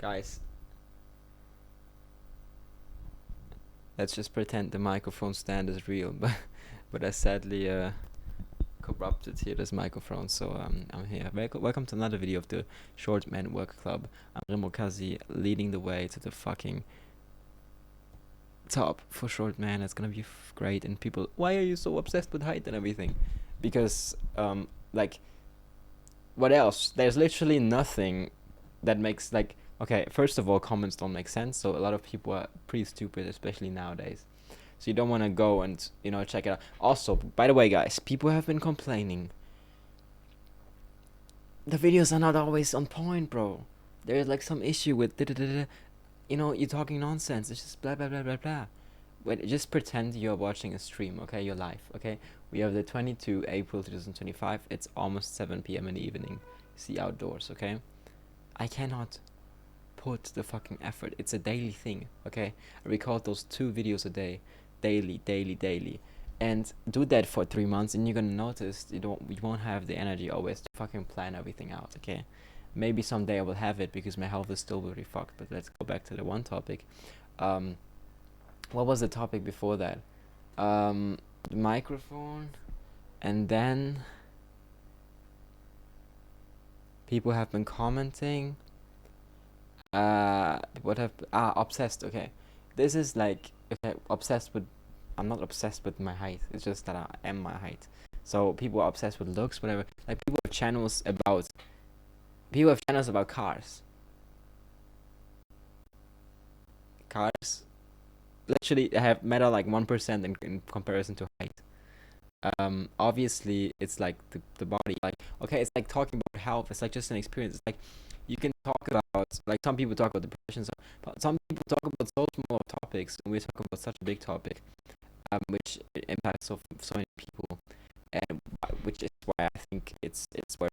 Guys, let's just pretend the microphone stand is real, but I sadly corrupted here this microphone, so I'm here. Welcome to another video of the Short Man Work Club. I'm Remo Kazi, leading the way to the fucking top for short man. It's gonna be great. And people, why are you so obsessed with height and everything? Because like, what else? There's literally nothing that makes like. Okay, first of all, comments don't make sense, so a lot of people are pretty stupid, especially nowadays. So you don't want to go and check it out. Also, by the way, guys, people have been complaining. The videos are not always on point, bro. There's like some issue with you're talking nonsense. It's just blah blah blah blah blah. Wait, just pretend you're watching a stream, okay? You're live, okay? We have the 22 April 2025. It's almost 7 p.m. in the evening. See outdoors, okay? I cannot put the fucking effort. It's a daily thing, okay? I record those 2 videos a day, daily, and do that for 3 months, and you're gonna notice you won't have the energy always to fucking plan everything out, okay? Maybe someday I will have it because my health is still very fucked. But let's go back to the one topic. What was the topic before that? The microphone, and then people have been commenting. What have obsessed? Okay, this is like, okay, obsessed with. I'm not obsessed with my height. It's just that I am my height. So people are obsessed with looks, whatever. Like people have channels about cars. Cars literally have matter like 1% in comparison to height. Obviously it's like the body, like, okay, it's like talking about health. It's like just an experience. It's like you can talk about, like, some people talk about depression, but some people talk about so small topics, and we're talking about such a big topic, which impacts so many people, and which is why I think it's worth